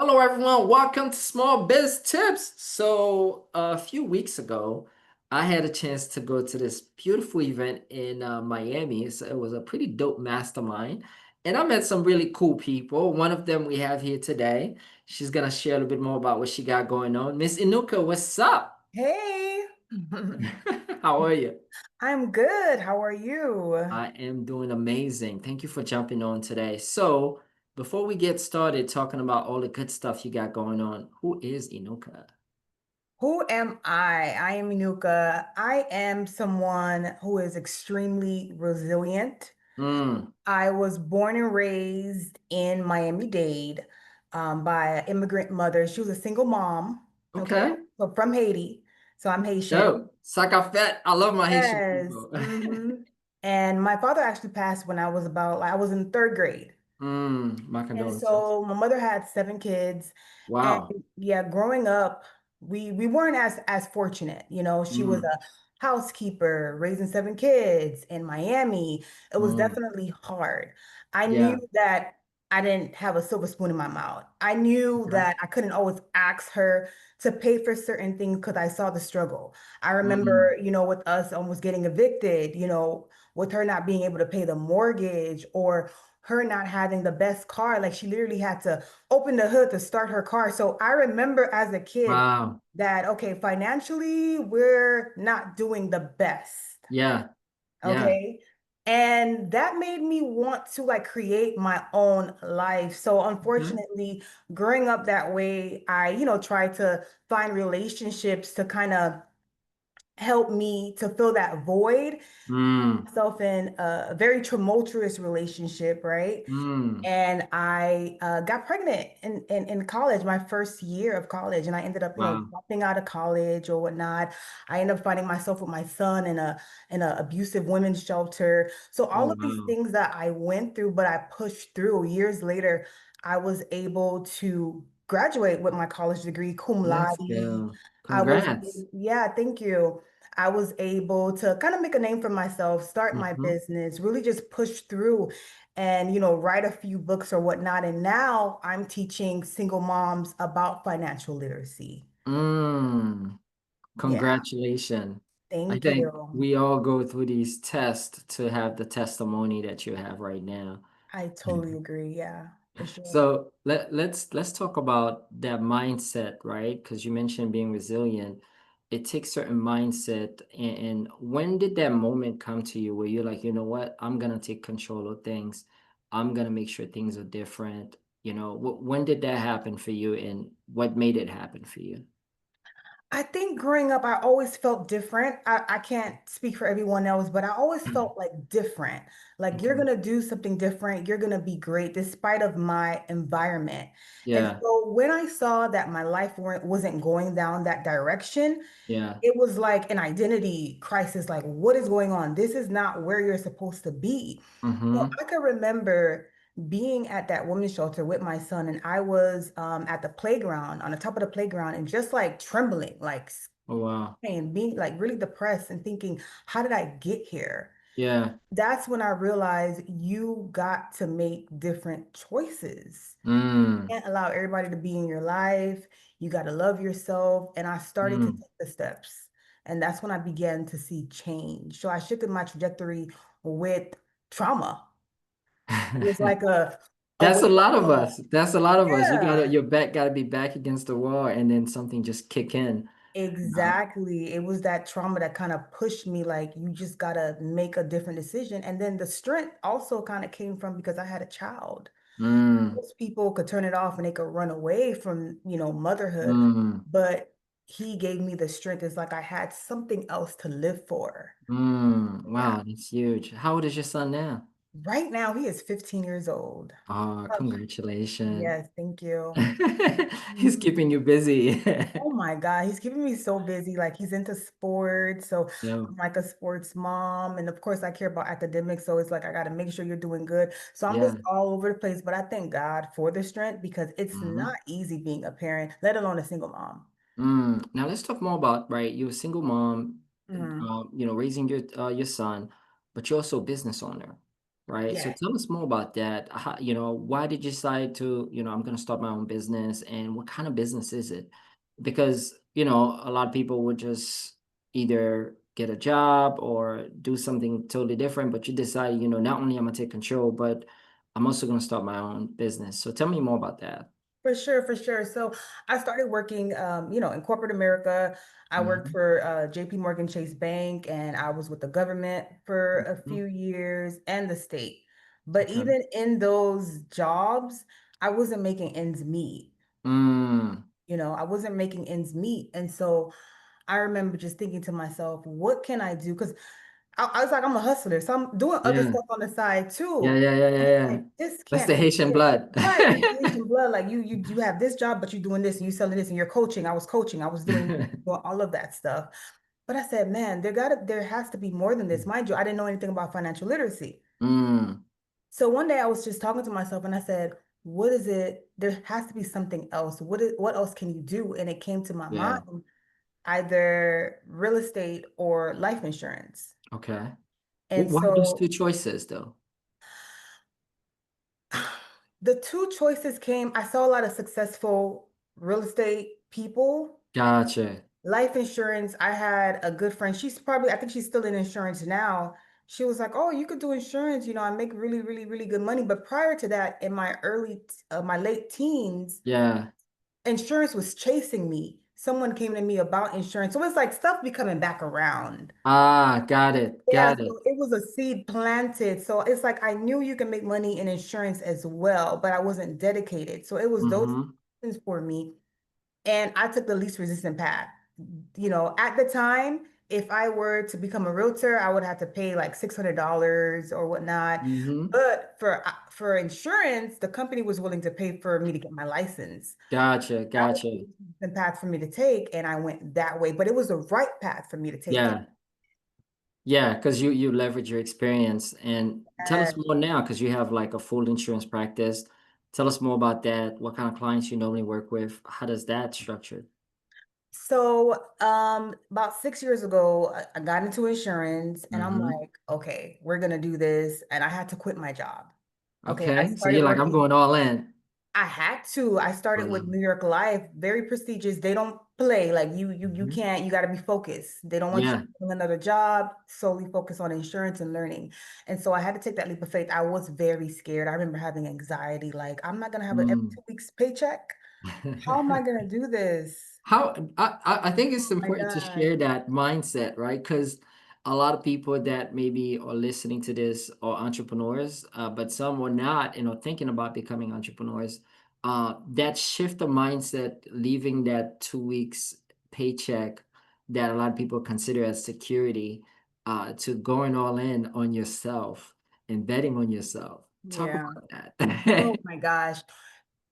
Hello, everyone. Welcome to Small Biz Tips. So, a few weeks ago, I had a chance to go to this beautiful event in Miami. So it was a pretty dope mastermind, and I met some really cool people. One of them we have here today. She's gonna share a little bit more about what she got going on. Miss Enuka, what's up? Hey, How are you? I'm good. How are you? I am doing amazing. Thank you for jumping on today. So, before we get started talking about all the good stuff you got going on, who is Enuka? Who am I? I am Enuka. I am someone who is extremely resilient. Mm, I was born and raised in Miami-Dade by an immigrant mother. She was a single mom, okay? okay. So from Haiti. So I'm Haitian. Dope. Sakafet. I love my Haitian Yes. people. And my father actually passed when I was about, I was in third grade. My And condolences. so my mother had seven kids, and Wow. yeah, growing up, we weren't as fortunate. She was Mm, a housekeeper raising seven kids in Miami. It was mm, definitely hard. I knew yeah. that I didn't have a silver spoon in my mouth. I knew Okay. that I couldn't always ask her to pay for certain things because I saw the struggle. I Mm, remember, with us almost getting evicted, with her not being able to pay the mortgage or her not having the best car. Like she literally had to open the hood to start her car. So I remember as a kid wow. that, okay, financially, we're not doing the best. Yeah. Yeah. Okay. And that made me want to like create my own life. So Okay. unfortunately, growing up that way, I, tried to find relationships to kind of help me to fill that void. Mm, Myself in a very tumultuous relationship, right? mm, And I got pregnant in college, my first year of college, and I ended up, wow. dropping out of college or whatnot. I ended up finding myself with my son in a abusive women's shelter. So Oh, all of these wow. things that I went through, but I pushed through. Years later, I was able to graduate with my college degree, cum laude. Let's go. I was, Congrats. yeah, thank you. I was able to kind of make a name for myself, start my Mm-hmm. business, really just push through and, write a few books or whatnot. And now I'm teaching single moms about financial literacy. Mm, Yeah, congratulations. I thank think you. we all go through these tests to have the testimony that you have right now. I totally agree. Yeah, for sure. So let's talk about that mindset, right? Because you mentioned being resilient. It takes certain mindset. And when did that moment come to you where you're like, you know what, I'm gonna take control of things. I'm gonna make sure things are different. When did that happen for you, and what made it happen for you? I think growing up, I always felt different. I can't speak for everyone else, but I always felt like different. Like you're Okay. gonna do something different, you're gonna be great despite of my environment. And Yeah. so when I saw that my life wasn't going down that direction, Yeah. it was like an identity crisis. Like, what is going on? This is not where you're supposed to be. So Mm-hmm. I can remember being at that women's shelter with my son, and I was at the playground, on the top of the playground, and just like trembling, like Oh, wow. and being like really depressed and thinking, how did I get here? Yeah. That's when I realized you got to make different choices. Mm. Can't allow everybody to be in your life. You got to love yourself. And I started to Mm. take the steps. And that's when I began to see change. So I shifted my trajectory with trauma. It was like a That's a wake up lot of us. call. That's a lot of us. Yeah. Your back gotta be back against the wall, and then something just kick in. Uh, Exactly. It was that trauma that kind of pushed me like you just gotta make a different decision. And then the strength also kind of came from because I had a child. mm, Most people could turn it off and they could run away from, motherhood, mm, but he gave me the strength. It's like I had something else to live for. Yeah. Wow, that's huge. How old is your son now? Right now he is 15 years old. Oh, Oh, congratulations. yes, thank you. He's Mhm. keeping you busy. Oh my God, he's keeping me so busy. Like he's into sports. So I'm No, like a sports mom. And of course I care about academics. So it's like I gotta make sure you're doing good. So I'm just yeah. all over the place. But I thank God for the strength because it's Hmm. not easy being a parent, let alone a single mom. Now let's talk more about, right, you're a single mom, Mhm. raising your son, but you're also a business owner. right? So Yeah. tell us more about that. How, why did you decide to, I'm going to start my own business, and what kind of business is it? Because, a lot of people would just either get a job or do something totally different, but you decide, not only I'm gonna take control, but I'm also going to start my own business. So tell me more about that. For sure, for sure. So I started working, in corporate America. I worked Mhm. for JPMorgan Chase Bank, and I was with the government for a Mhm. few years and the state. But Okay. even in those jobs, I wasn't making ends meet. Mm. I wasn't making ends meet. And so I remember just thinking to myself, what can I do? Because I was like, I'm a hustler, so I'm doing other Yeah. stuff on the side Yeah, too. yeah, yeah, I yeah, was yeah. like, this That's can't the be Haitian it. blood. Right, it's Asian blood. Like you have this job, but you're doing this and you selling this and you're coaching. I was coaching. I was doing all of that stuff. But I said, man, there has to be more than this. Mind you, I didn't know anything about financial literacy. Mm. So one day I was just talking to myself and I said, what is it? There has to be something else. What else can you do? And it came to my Yeah. mind, either real estate or life insurance. Okay. And Why those so two choices though? the two choices came, I saw a lot of successful real estate people. Gotcha. Life insurance, I had a good friend. I think she's still in insurance now. She was like, "Oh, you could do insurance. I make really, really, really good money." But prior to that, in my late teens, Yeah. insurance was chasing me. Someone came to me about insurance. So it's like stuff be coming back around. Ah, got it. Yeah, Got it. so it was a seed planted. So it's like I knew you can make money in insurance as well, but I wasn't dedicated. So it was those Mm-hmm. things for me. And I took the least resistant path. At the time, if I were to become a realtor, I would have to pay like $600 or whatnot. Mm-hmm. But for insurance, the company was willing to pay for me to get my license. Gotcha. That was Gotcha. the path for me to take, and I went that way. But it was the right path for me to take. Yeah. Yeah, because you leverage your experience, and tell us Uh, more now because you have like a full insurance practice. Tell us more about that. What kind of clients you normally work with? How does that structure? about 6 years ago, I got into insurance, and I'm Mm-hmm. like, okay, we're gonna do this, and I had to quit my job. Okay, I Okay. So started you're like, I'm working. going all in. I had to. I started with Wow. New York Life, very prestigious. They don't play like you Mhm. can't. You got to be focused. They don't want you Yeah. doing another job, solely focus on insurance and learning. And so I had to take that leap of faith. I was very scared. I remember having anxiety, like I'm not gonna have an every Mm. 2 weeks paycheck. How am I gonna do this? How I think it's Oh my important to God. share that mindset, right? Because a lot of people that maybe are listening to this are entrepreneurs, but some were not and are thinking about becoming entrepreneurs. That shift of mindset, leaving that 2 weeks paycheck that a lot of people consider as security, to going all in on yourself and betting on yourself. Talk Yeah. about that. Oh my gosh.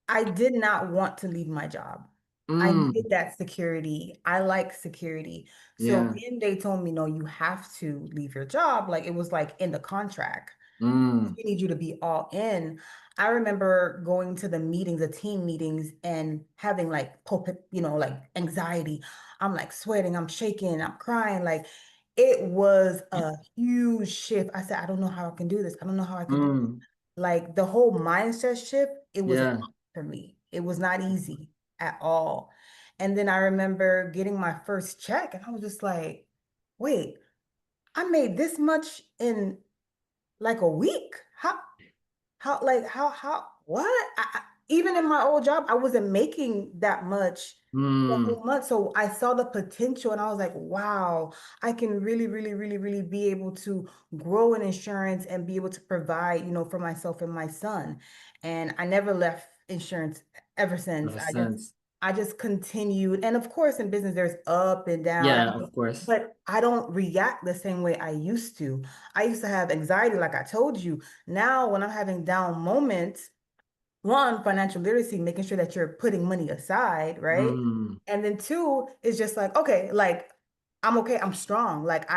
I did not want to leave my job. I needed Mm, that security. I like security. So yeah. when they told me, no, you have to leave your job, like it was like in the contract. Mm, We need you to be all in. I remember going to the meetings, the team meetings, and having like pulpit, like anxiety. I'm like sweating, I'm shaking, I'm crying. Like it was a huge shift. I said, I don't know how I can do this. I don't know how I can do this. mm, Like the whole mindset shift, it was a yeah. lot for me. It was not easy at all. And then I remember getting my first check, and I was just like, wait, I made this much in like a week? What? Even in my old job, I wasn't making that much the Mm, whole month. So I saw the potential and I was like, wow, I can really, really, really, really be able to grow in insurance and be able to provide, for myself and my son. And I never left insurance ever since. makes I just sense. I just continued. And of course, in business, there's up and down. Yeah, of course. But I don't react the same way I used to. I used to have anxiety, like I told you. Now, when I'm having down moments, one, financial literacy, making sure that you're putting money aside, right? Mm, And then two is just like, okay, like I'm okay, I'm strong. Like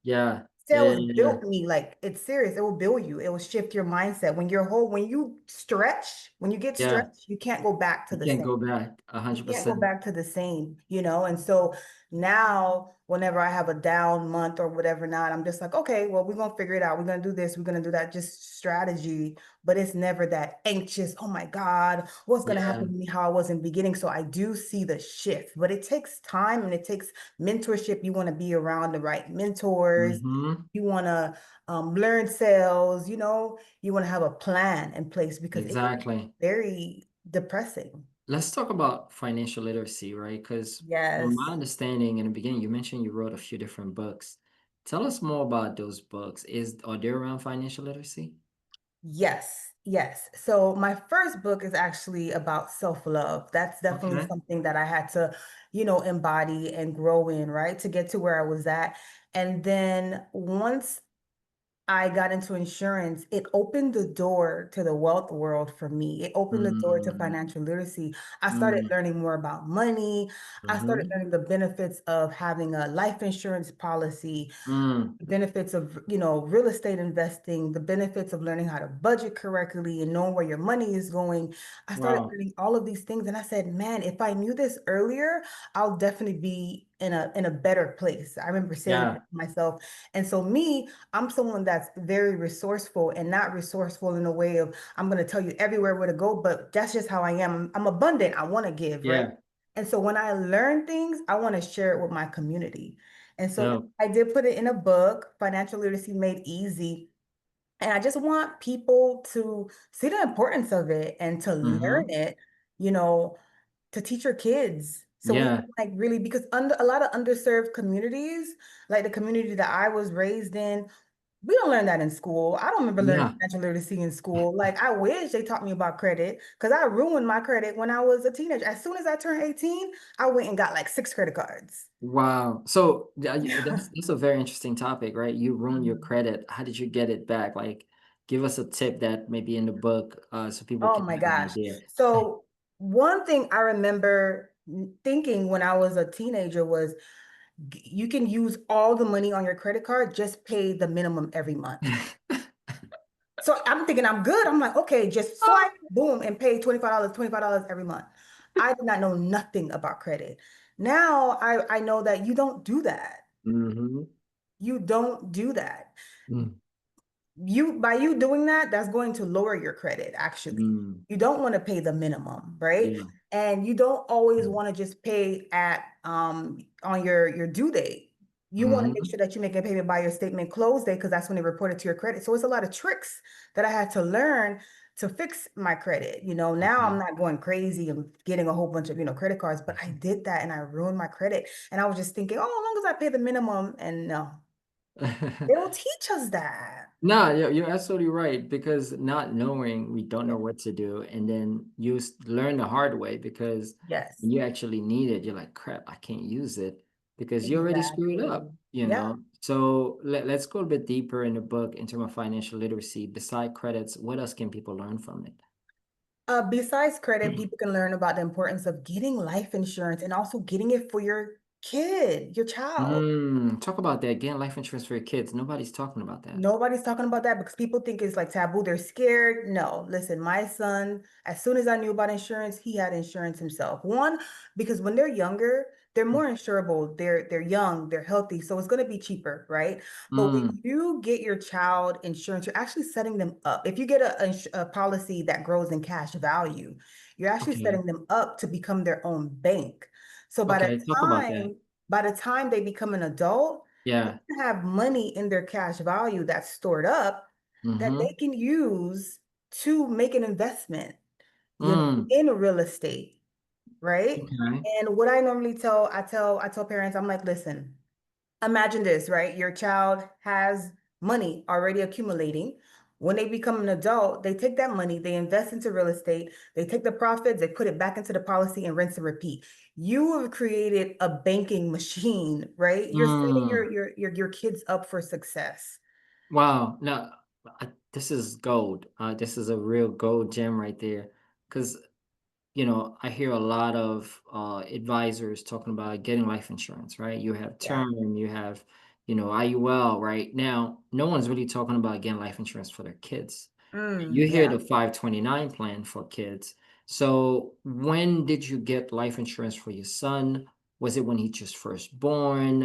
yeah, yeah, yeah, sales yeah, built me, like it's serious. It will build you. It will shift your mindset. When you stretch, when you get yeah. stretched, you can't go back to You the can't same. go back You can't go 100%. back to the same. And so now whenever I have a down month or whatever not, I'm just like, okay, well, we're gonna figure it out. We're gonna do this, we're gonna do that, just strategy, but it's never that anxious, oh my God, what's gonna Yeah. happen to me how I was in the beginning. So I do see the shift, but it takes time and it takes mentorship. You want to be around the right mentors. Mm-hmm. You want to learn sales, you want to have a plan in place because it can be Exactly. very depressing. Let's talk about financial literacy, right? Because from my Yes. understanding in the beginning, you mentioned you wrote a few different books. Tell us more about those books. Are they around financial literacy? Yes, yes. So my first book is actually about self-love. That's definitely Okay. something that I had to, embody and grow in, right? To get to where I was at. And then once I got into insurance, it opened the door to the wealth world for me. It opened the door to Mm, financial literacy. I started mm, learning more about money. I started mm-hmm, learning the benefits of having a life insurance policy, mm. benefits of real estate investing, the benefits of learning how to budget correctly and knowing where your money is going. I started Wow. learning all of these things and I said, man, if I knew this earlier, I'll definitely be in a better place. I remember saying that Yeah. to myself. And so me, I'm someone that's very resourceful and not resourceful in a way of I'm going to tell you everywhere where to go, but that's just how I am. I'm abundant. I want to give, right? Yeah. And so when I learn things, I want to share it with my community. And so No. I did put it in a book, Financial Literacy Made Easy. And I just want people to see the importance of it and to learn Mm-hmm. it, you know, to teach your kids. So we Yeah. can like really, because under a lot of underserved communities, like the community that I was raised in, we don't learn that in school. I don't remember learning Yeah. financial literacy in school. Like I wish they taught me about credit because I ruined my credit when I was a teenager. As soon as I turned 18, I went and got like 6 credit cards. Wow. So that's a very interesting topic, right? You ruined your Mhm. credit. How did you get it back? Like, give us a tip that maybe in the book, so people Oh can my have an gosh. idea. So one thing I remember thinking when I was a teenager was you can use all the money on your credit card, just pay the minimum every month. So I'm thinking I'm good. I'm like, okay, just swipe, boom, and pay $25 every month. I did not know nothing about credit. Now I know that you don't do that. Mm-hmm. You don't do that. By you doing that, that's going to lower your credit, actually. Mm-hmm. You don't want to pay the minimum, right? Yeah. And you don't always want to just pay at on your due date. You want to make Mm-hmm. sure that you make a payment by your statement close date because that's when they report it to your credit. So it's a lot of tricks that I had to learn to fix my credit. Now I'm Okay. not going crazy and getting a whole bunch of, credit cards, but I did that and I ruined my credit. And I was just thinking, oh, as long as I pay the minimum, and no, they don't teach us that. No, you're absolutely right because not knowing, we don't know what to do, and then learn the hard way because Yes, when you actually need it, you're like, crap, I can't use it because you already screwed exactly. up, Yeah. So let's go a bit deeper in the book in terms of financial literacy. Beside credits, what else can people learn from Besides credit, it? people can learn about the importance of getting life insurance and also getting it for your kid, your child. Talk about that. Getting life insurance for your kids. Nobody's talking about that. Nobody's talking about that because people think it's like taboo. They're scared. No, listen, my son, as soon as I knew about insurance, he had insurance himself. One, because when they're younger, they're more insurable. They're young, they're healthy, so it's going to be cheaper, right? But when Mm, you get your child insurance, you're actually setting them up. If you get a policy that grows in cash value, you're actually okay. setting them up to become their own bank. So Okay, talk about that. by the time they become an adult, Yeah. have money in their cash value that's stored up that they Mm-hmm. can use to make an investment, Mm, in real estate, right? okay. And what I normally I tell parents, I'm like, listen, imagine this, right? Your child has money already accumulating. When they become an adult, they take that money, they invest into real estate, they take the profits, they put it back into the policy and rinse and repeat. You have created a banking machine, right? You're setting Mm. your kids up for success. Wow. No, this is gold. This is a real gold gem right there. Because, I hear a lot of advisors talking about getting life insurance, right? You have Yeah. term, you have, IUL, right? Now, no one's really talking about getting life insurance for their kids. You hear Yeah. the 529 plan for kids. So when did you get life insurance for your son? Was it when he just first born?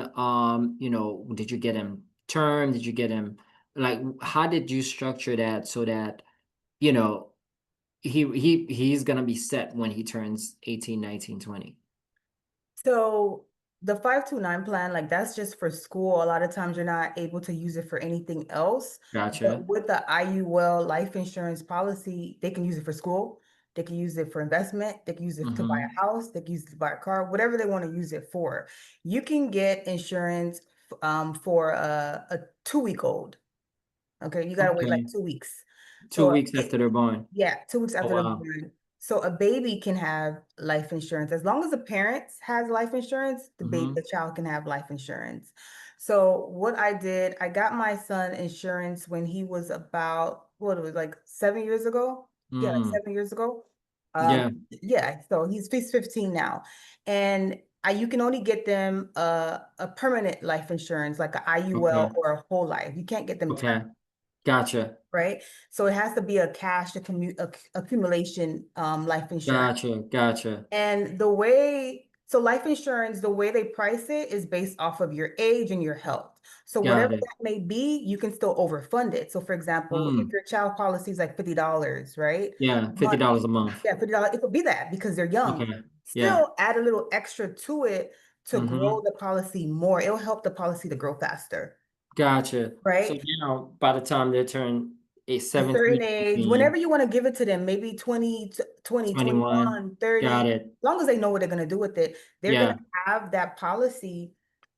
Did you get him term? Did you get him like how did you structure that so that, you know, he's gonna be set when he turns 18, 19, 20? So the 529 plan, like that's just for school. A lot of times you're not able to use it for anything else. But Gotcha. with the IUL life insurance policy, they can use it for school. They can use it for investment. They can use it to buy Mm-hmm. a house. They can use it to buy a car, whatever they want to use it for. You can get insurance for a 2 week old. Okay, you gotta wait like Okay. 2 weeks. 2 weeks after they're born. Yeah, 2 weeks Oh after they're wow. born. So a baby can have life insurance. As long as the parents has life insurance, Mm-hmm. the child can have life insurance. So what I did, I got my son insurance when he was about, what it was like 7 years ago. Yeah, like Mm. 7 years ago. Yeah. Yeah, so he's 15 now. And you can only get them a permanent life insurance, like an Okay. IUL or a whole life. You can't get them term, Okay. Gotcha. right? So it has to be a cash accumulation life insurance. Gotcha. Gotcha. And so life insurance, the way they price it is based off of your age and your health. So whatever Got it. that may be, you can still overfund it. So for example, if Mm. your child policy is like $50, right? Yeah. A month, $50 a month. yeah, $50, it could be that because they're young. Okay. Yeah. Still add a little extra to it to grow Mm-hmm. the policy more. It'll help the policy to grow faster, Gotcha. So right? now by the time they turn a A certain 17, age, whenever 18, you want to give it to them, maybe 20, 21. 21, 30, Got as it. long as they know what they're going to do with it, they're going Yeah. to have that policy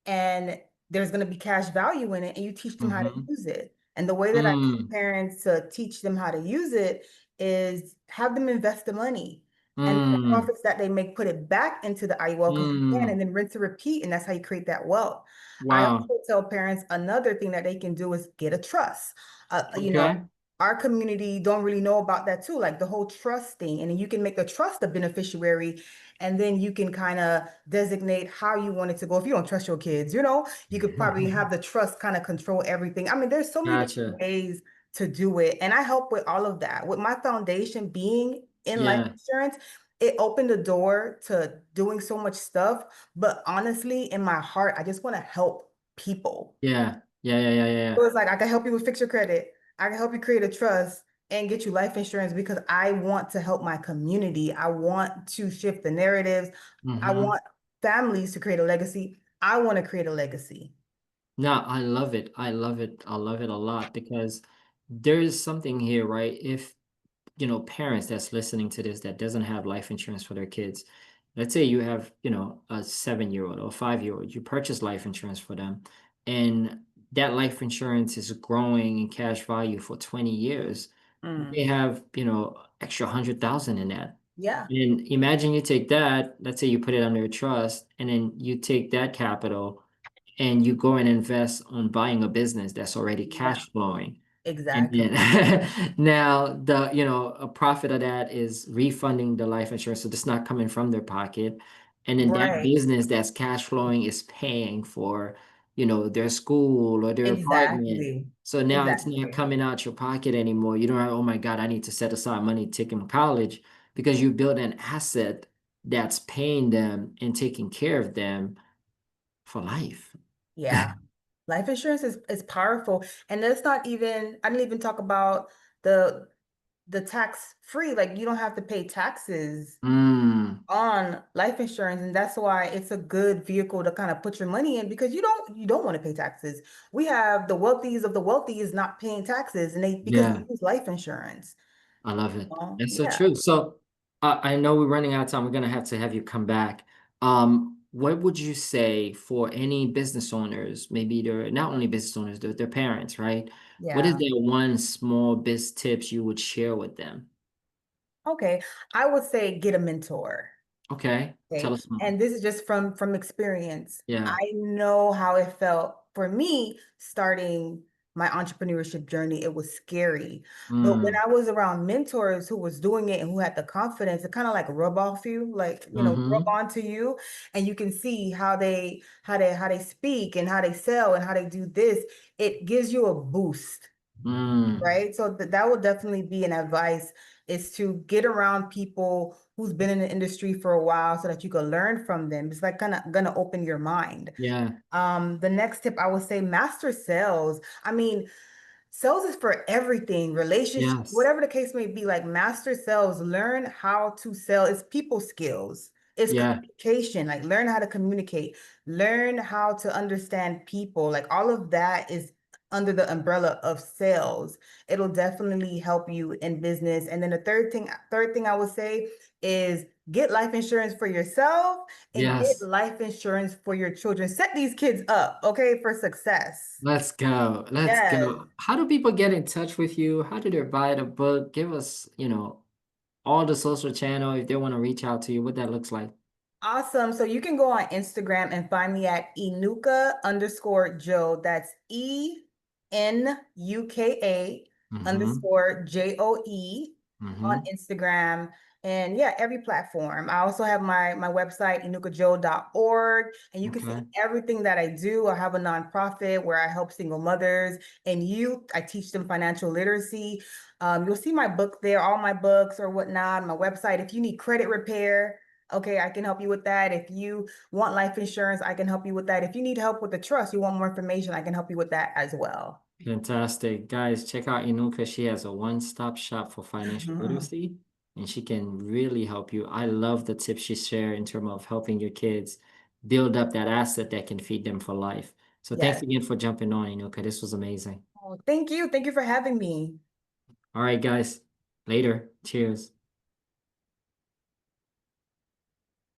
and there's going to be cash value in it and you teach them how to Mm-hmm. use it. And the way that I teach Mm. parents to teach them how to use it is have them invest the money and the Mm. profits that they make, put it back into the IUL because you can, and Mm. then rinse and repeat. And that's how you create that wealth. I Wow. also tell parents another thing that they can do is get a trust. You know, Okay. our community don't really know about that too, like the whole trust thing. And then you can make the trust a beneficiary, and then you can kind of designate how you want it to go. If you don't trust your kids, you could probably have the trust kind of control everything. I mean, there's so many different Gotcha. ways to do it. And I help with all of that. With my foundation being in life Yeah. insurance, it opened the door to doing so much stuff. But honestly, in my heart, I just want to help people. Yeah. Yeah. Yeah. Yeah. So Yeah. it's like I can help you with fix your credit. I can help you create a trust and get you life insurance because I want to help my community. I want to shift the narratives. I Mm-hmm. want families to create a legacy. I want to create a legacy. No, I love it. I love it. I love it a lot because there is something here, right? If parents that's listening to this that doesn't have life insurance for their kids, let's say you have, a 7-year-old or 5-year-old, you purchase life insurance for them, and that life insurance is growing in cash value for 20 years. They Mm, have, extra 100,000 in that. yeah, And imagine you take that, let's say you put it under a trust, and then you take that capital and you go and invest on buying a business that's already yeah, cash flowing. And exactly. then now a profit of that is refunding the life insurance. So it's not coming from their pocket. And then that Right. business that's cash flowing is paying for, their school or their apartment. Exactly. So now it's not Exactly. coming out your pocket anymore. You don't have, oh my God, I need to set aside money to take them to college because you build an asset that's paying them and taking care of them for life. Yeah. Life insurance is powerful. And let's not even, I didn't even talk about the the tax free, like you don't have to pay taxes Mm, on life insurance, and that's why it's a good vehicle to kind of put your money in because you don't want to pay taxes. We have the wealthiest of the wealthy is not paying taxes, and they because they yeah. use life insurance. I love it. That's so Yeah, true. So I know we're running out of time. We're gonna have to have you come back. What would you say for any business owners? Maybe they're not only business owners, they're their parents, right? What is yeah. that one small biz tips you would share with them? Okay, I would say get a mentor. Okay, tell Okay. us more. And this is just from experience. Yeah. I know how it felt for me starting my entrepreneurship journey. It was scary. But when Mm. I was around mentors who was doing it and who had the confidence to kind of like rub off you, like, rub Mm-hmm. onto you, and you can see how they speak and how they sell and how they do this, it gives you a boost, Mm. right? So that would definitely be an advice is to get around people who's been in the industry for a while so that you can learn from them. It's like gonna open your mind. Yeah. The next tip I would say master sales. I mean, sales is for everything, relationship, Yes. whatever the case may be, like master sales, learn how to sell. It's people skills. It's Yeah. communication, like learn how to communicate, learn how to understand people. Like all of that is under the umbrella of sales. It'll definitely help you in business. And then the third thing I would say is get life insurance for yourself and get Yes. life insurance for your children. Set these kids up, okay, for success. Let's go. Let's Yes. go. How do people get in touch with you? How do they buy the book? Give us, all the social channel if they want to reach out to you, what that looks like. Awesome. So you can go on Instagram and find me at Enuka_Joe. That's ENUKA Mm-hmm. underscore JOE on Mm-hmm. Instagram. And yeah, every platform. I also have my website, enukajoe.org, and you can see Okay. everything that I do. I have a nonprofit where I help single mothers and youth. I teach them financial literacy. You'll see my book there, all my books or whatnot, my website. If you need credit repair, okay, I can help you with that. If you want life insurance, I can help you with that. If you need help with the trust, you want more information, I can help you with that as well. Fantastic. Guys, check out Enuka. She has a one-stop shop for financial Mhm. literacy, and she can really help you. I love the tips she shared in terms of helping your kids build up that asset that can feed them for life. So thanks Yes. again for jumping on, Enuka. This was amazing. Oh, thank you. Thank you for having me. All right, guys. Later. Cheers.